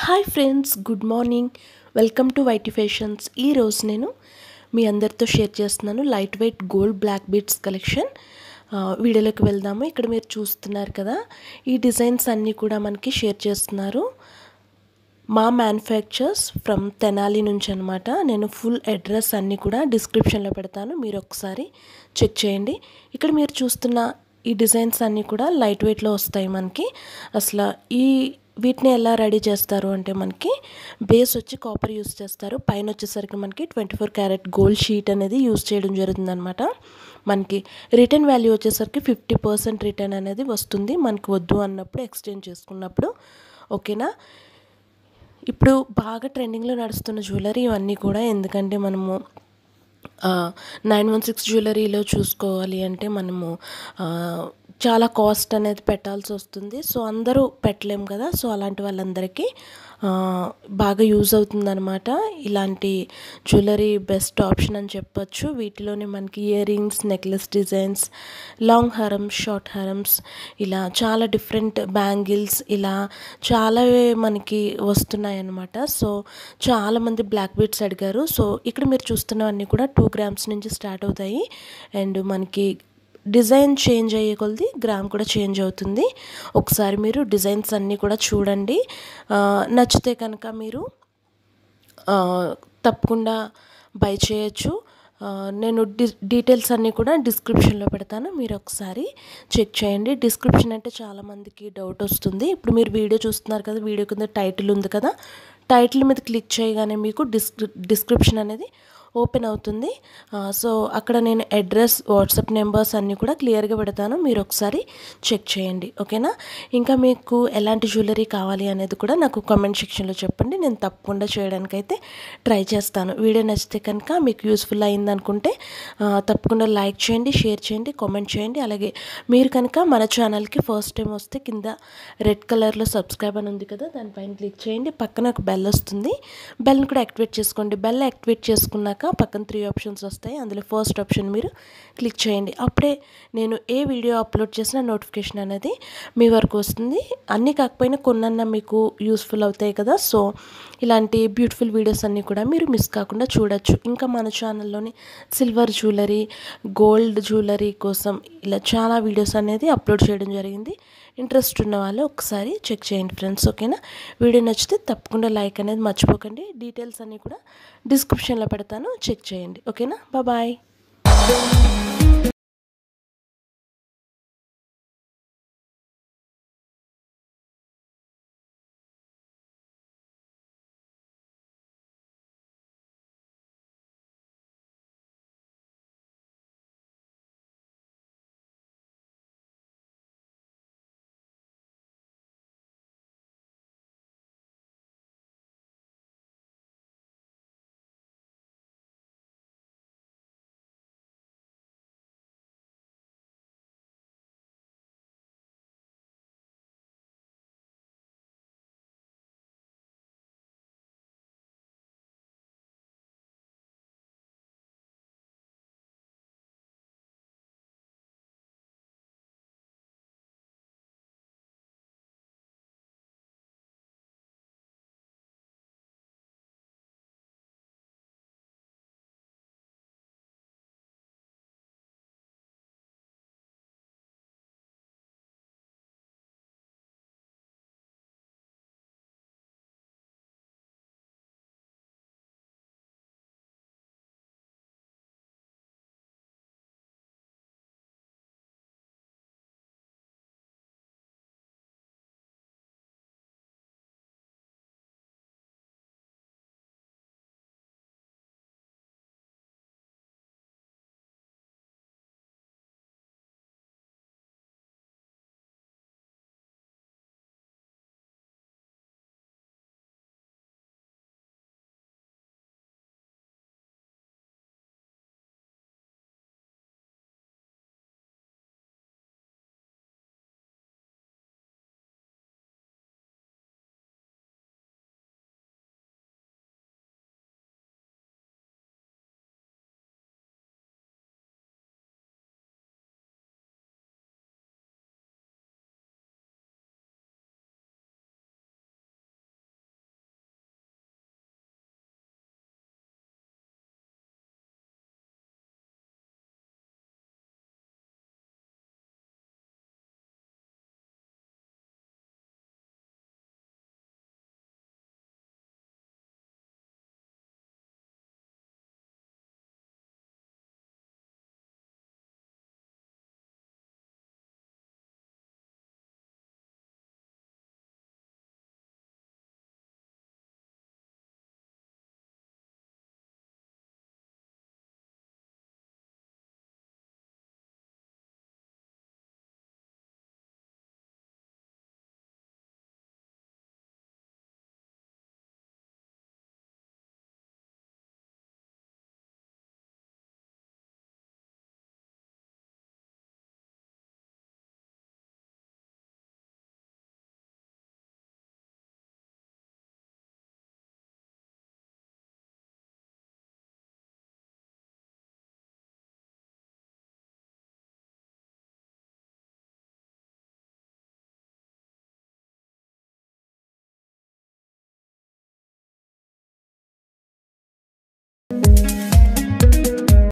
Hi friends, good morning. Welcome to YT fashions. ఈరోజు నేను మీ అందరితో షేర్ చేస్తున్నాను light weight gold black beads collection. వీడియోలోకి వెళ్దాము. ఇక్కడ మీరు చూస్తున్నారు కదా, ఈ డిజైన్స్ అన్నీ కూడా మనకి షేర్ చేస్తున్నారు మా మ్యానుఫ్యాక్చర్స్ ఫ్రమ్ తెనాలి నుంచి అనమాట. నేను ఫుల్ అడ్రస్ అన్నీ కూడా డిస్క్రిప్షన్లో పెడతాను, మీరు ఒకసారి చెక్ చేయండి. ఇక్కడ మీరు చూస్తున్న ఈ డిజైన్స్ అన్నీ కూడా లైట్ వెయిట్లో వస్తాయి మనకి. అసలు వీటిని ఎలా రెడీ చేస్తారు అంటే, మనకి బేస్ వచ్చి కాపర్ యూస్ చేస్తారు, పైన వచ్చేసరికి మనకి 24 క్యారెట్ గోల్డ్ షీట్ అనేది యూస్ చేయడం జరుగుతుంది అనమాట. మనకి రిటర్న్ వాల్యూ వచ్చేసరికి 50% రిటర్న్ అనేది వస్తుంది మనకి వద్దు అన్నప్పుడు, ఎక్స్చేంజ్ చేసుకున్నప్పుడు. ఓకేనా. ఇప్పుడు బాగా ట్రెండింగ్లో నడుస్తున్న జ్యువెలరీ ఇవన్నీ కూడా. ఎందుకంటే మనము 916 జ్యువెలరీలో చూసుకోవాలి అంటే మనము చాలా కాస్ట్ అనేది పెట్టాల్సి వస్తుంది. సో అందరూ పెట్టలేము కదా. సో అలాంటి వాళ్ళందరికీ బాగా యూజ్ అవుతుందన్నమాట. ఇలాంటి జ్యువెలరీ బెస్ట్ ఆప్షన్ అని చెప్పొచ్చు. వీటిలోనే మనకి ear rings, necklace designs, long హారమ్స్, షార్ట్ హారమ్స్, ఇలా చాలా డిఫరెంట్ బ్యాంగిల్స్, ఇలా చాలా మనకి వస్తున్నాయి అన్నమాట. సో చాలామంది బ్లాక్ బీడ్స్ అడిగారు. సో ఇక్కడ మీరు చూస్తున్నవన్నీ కూడా 2 grams నుంచి స్టార్ట్ అవుతాయి. అండ్ మనకి డిజైన్ చేంజ్ అయ్యే కొలది గ్రామ్ కూడా చేంజ్ అవుతుంది. ఒకసారి మీరు డిజైన్స్ అన్నీ కూడా చూడండి. నచ్చితే కనుక మీరు తప్పకుండా బై చేయొచ్చు. నేను డీటెయిల్స్ అన్నీ కూడా డిస్క్రిప్షన్లో పెడతాను, మీరు ఒకసారి చెక్ చేయండి. డిస్క్రిప్షన్ అంటే చాలామందికి డౌట్ వస్తుంది. ఇప్పుడు మీరు వీడియో చూస్తున్నారు కదా, వీడియో కింద టైటిల్ ఉంది కదా, టైటిల్ మీద క్లిక్ చేయగానే మీకు డిస్క్రిప్షన్ అనేది ఓపెన్ అవుతుంది. సో అక్కడ నేను అడ్రస్, వాట్సాప్ నెంబర్స్ అన్నీ కూడా క్లియర్గా పెడతాను, మీరు ఒకసారి చెక్ చేయండి. ఓకేనా. ఇంకా మీకు ఎలాంటి జ్యువెలరీ కావాలి అనేది కూడా నాకు కామెంట్ సెక్షన్లో చెప్పండి, నేను తప్పకుండా చేయడానికైతే ట్రై చేస్తాను. వీడియో నచ్చితే కనుక మీకు యూస్ఫుల్ అయింది అనుకుంటే తప్పకుండా లైక్ చేయండి, షేర్ చేయండి, కామెంట్ చేయండి. అలాగే మీరు కనుక మన ఛానల్కి ఫస్ట్ టైం వస్తే కింద రెడ్ కలర్లో సబ్స్క్రైబ్ అని ఉంది కదా, దానిపైన క్లిక్ చేయండి. పక్కన ఒక బెల్ వస్తుంది, బెల్ని కూడా యాక్టివేట్ చేసుకోండి. బెల్ యాక్టివేట్ చేసుకున్నాక పక్కన 3 ఆప్షన్స్ వస్తాయి, అందులో ఫస్ట్ ఆప్షన్ మీరు క్లిక్ చేయండి. అప్పుడే నేను ఏ వీడియో అప్లోడ్ చేసినా నోటిఫికేషన్ అనేది మీ వరకు వస్తుంది. అన్నీ కాకపోయినా కొన్నన్నా మీకు యూస్ఫుల్ అవుతాయి కదా. సో ఇలాంటి బ్యూటిఫుల్ వీడియోస్ అన్నీ కూడా మీరు మిస్ కాకుండా చూడొచ్చు. ఇంకా మన ఛానల్లోని సిల్వర్ జ్యువెలరీ, గోల్డ్ జ్యువెలరీ కోసం ఇలా చాలా వీడియోస్ అనేది అప్లోడ్ చేయడం జరిగింది. ఇంట్రెస్ట్ ఉన్న వాళ్ళు ఒకసారి చెక్ చేయండి ఫ్రెండ్స్. ఓకేనా. వీడియో నచ్చితే తప్పకుండా లైక్ అనేది మర్చిపోకండి. డీటెయిల్స్ అన్నీ కూడా డిస్క్రిప్షన్లో పెడతాను, చెక్ చేయండి. ఓకేనా. బాయ్.